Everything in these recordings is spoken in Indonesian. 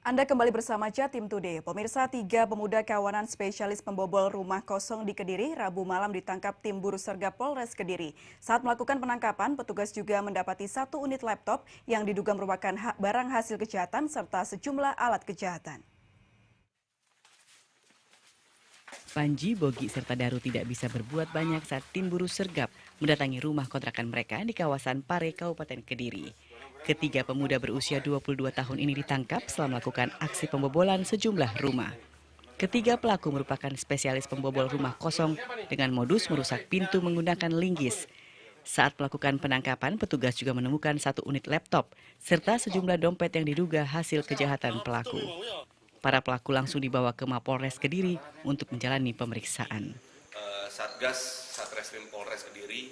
Anda kembali bersama Jatim Today. Pemirsa, 3 pemuda kawanan spesialis pembobol rumah kosong di Kediri Rabu malam ditangkap tim Buru Sergap Polres Kediri. Saat melakukan penangkapan, petugas juga mendapati 1 unit laptop yang diduga merupakan barang hasil kejahatan serta sejumlah alat kejahatan. Panji, Bogi, serta Daru tidak bisa berbuat banyak saat tim Buru Sergap mendatangi rumah kontrakan mereka di kawasan Pare, Kabupaten Kediri. Ketiga pemuda berusia 22 tahun ini ditangkap setelah melakukan aksi pembobolan sejumlah rumah. Ketiga pelaku merupakan spesialis pembobol rumah kosong dengan modus merusak pintu menggunakan linggis. Saat melakukan penangkapan, petugas juga menemukan 1 unit laptop serta sejumlah dompet yang diduga hasil kejahatan pelaku. Para pelaku langsung dibawa ke Mapolres Kediri untuk menjalani pemeriksaan. Satgas Satreskrim Polres Kediri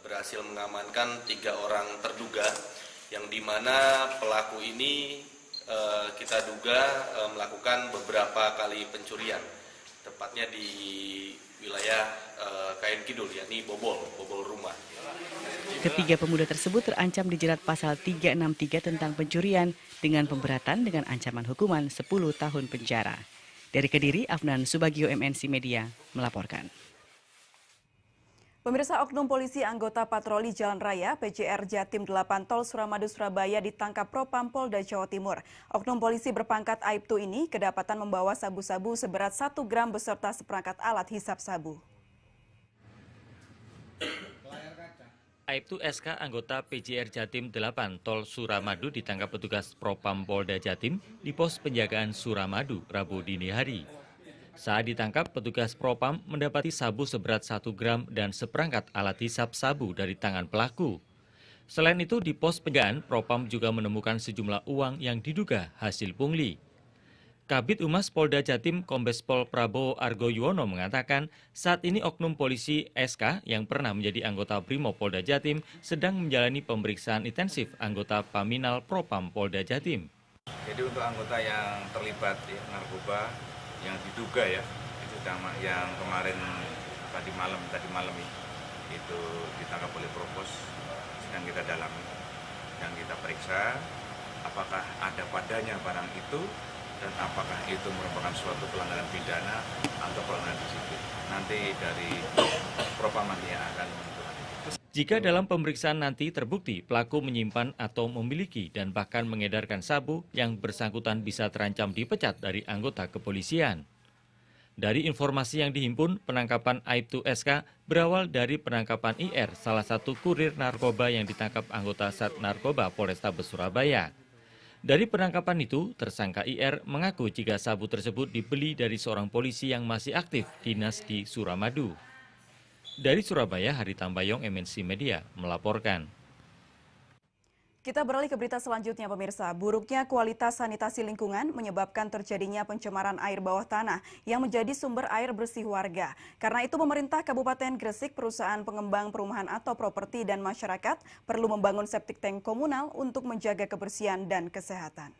berhasil mengamankan 3 orang terduga yang dimana pelaku ini kita duga melakukan beberapa kali pencurian, tepatnya di wilayah Kain Kidul, yakni bobol rumah. Ketiga pemuda tersebut terancam dijerat pasal 363 tentang pencurian dengan pemberatan dengan ancaman hukuman 10 tahun penjara. Dari Kediri, Afnan Subagio, MNC Media melaporkan. Pemirsa, oknum polisi anggota patroli Jalan Raya PJR Jatim 8 Tol Suramadu Surabaya ditangkap Propam Polda Jawa Timur. Oknum polisi berpangkat Aibtu ini kedapatan membawa sabu-sabu seberat 1 gram beserta seperangkat alat hisap sabu. Aibtu SK anggota PJR Jatim 8 Tol Suramadu ditangkap petugas Propam Polda Jatim di pos penjagaan Suramadu Rabu dini hari. Saat ditangkap, petugas Propam mendapati sabu seberat 1 gram dan seperangkat alat hisap sabu dari tangan pelaku. Selain itu, di pos penjagaan, Propam juga menemukan sejumlah uang yang diduga hasil pungli. Kabid Humas Polda Jatim Kombes Pol Prabowo Argoyuwono mengatakan saat ini oknum polisi SK yang pernah menjadi anggota Brimob Polda Jatim sedang menjalani pemeriksaan intensif anggota Paminal Propam Polda Jatim. Jadi untuk anggota yang terlibat narkoba yang diduga ya, itu yang kemarin tadi malam itu ditangkap oleh Propos, sedang kita dalami dan kita periksa apakah ada padanya barang itu dan apakah itu merupakan suatu pelanggaran pidana atau pelanggaran disiplin. Nanti dari Propam yang akan menentukan. Jika dalam pemeriksaan nanti terbukti pelaku menyimpan atau memiliki dan bahkan mengedarkan sabu, yang bersangkutan bisa terancam dipecat dari anggota kepolisian. Dari informasi yang dihimpun, penangkapan Aibtu SK berawal dari penangkapan IR, salah satu kurir narkoba yang ditangkap anggota Sat Narkoba Polrestabes Surabaya. Dari penangkapan itu, tersangka IR mengaku jika sabu tersebut dibeli dari seorang polisi yang masih aktif dinas di Suramadu. Dari Surabaya, Hari Tambayong, MNC Media melaporkan. Kita beralih ke berita selanjutnya, pemirsa. Buruknya kualitas sanitasi lingkungan menyebabkan terjadinya pencemaran air bawah tanah yang menjadi sumber air bersih warga. Karena itu, pemerintah Kabupaten Gresik, perusahaan pengembang perumahan atau properti dan masyarakat perlu membangun septic tank komunal untuk menjaga kebersihan dan kesehatan.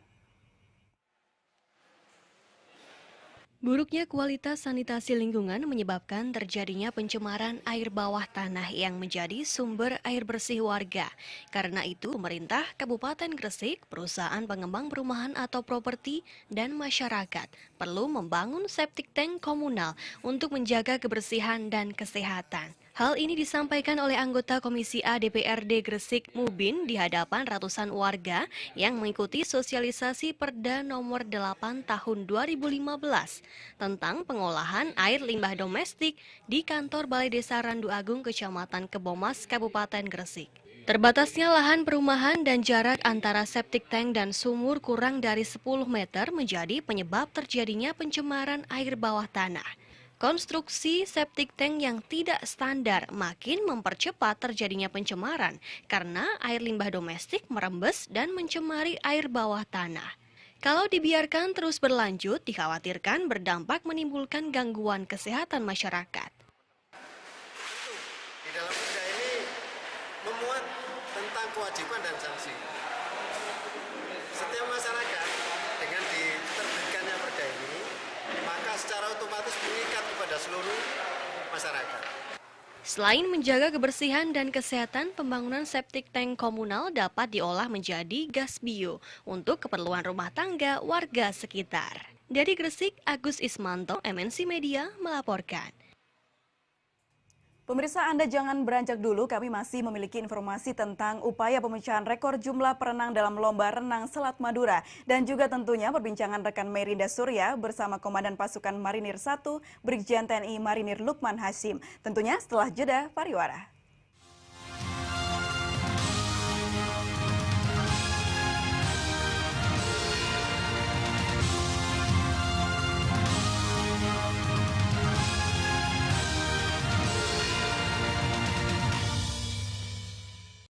Buruknya kualitas sanitasi lingkungan menyebabkan terjadinya pencemaran air bawah tanah yang menjadi sumber air bersih warga. Karena itu, pemerintah Kabupaten Gresik, perusahaan pengembang perumahan atau properti, dan masyarakat perlu membangun septic tank komunal untuk menjaga kebersihan dan kesehatan. Hal ini disampaikan oleh anggota Komisi A DPRD Gresik Mubin di hadapan ratusan warga yang mengikuti sosialisasi Perda Nomor 8 Tahun 2015 tentang pengolahan air limbah domestik di kantor Balai Desa Randu Agung, Kecamatan Kebomas, Kabupaten Gresik. Terbatasnya lahan perumahan dan jarak antara septic tank dan sumur kurang dari 10 meter menjadi penyebab terjadinya pencemaran air bawah tanah. Konstruksi septic tank yang tidak standar makin mempercepat terjadinya pencemaran karena air limbah domestik merembes dan mencemari air bawah tanah. Kalau dibiarkan terus berlanjut, dikhawatirkan berdampak menimbulkan gangguan kesehatan masyarakat. Di dalam perda ini memuat tentang kewajiban dan sanksi. Setiap masyarakat dengan diterbitkannya perda ini, maka secara otomatis mengikat kepada seluruh masyarakat. Selain menjaga kebersihan dan kesehatan, pembangunan septic tank komunal dapat diolah menjadi gas bio untuk keperluan rumah tangga warga sekitar. Dari Gresik, Agus Ismanto, MNC Media melaporkan. Pemirsa, Anda jangan beranjak dulu, kami masih memiliki informasi tentang upaya pemecahan rekor jumlah perenang dalam Lomba Renang Selat Madura. Dan juga tentunya perbincangan rekan Merinda Surya bersama Komandan Pasukan Marinir 1, Brigjen TNI Marinir Lukman Hasyim. Tentunya setelah jeda pariwara.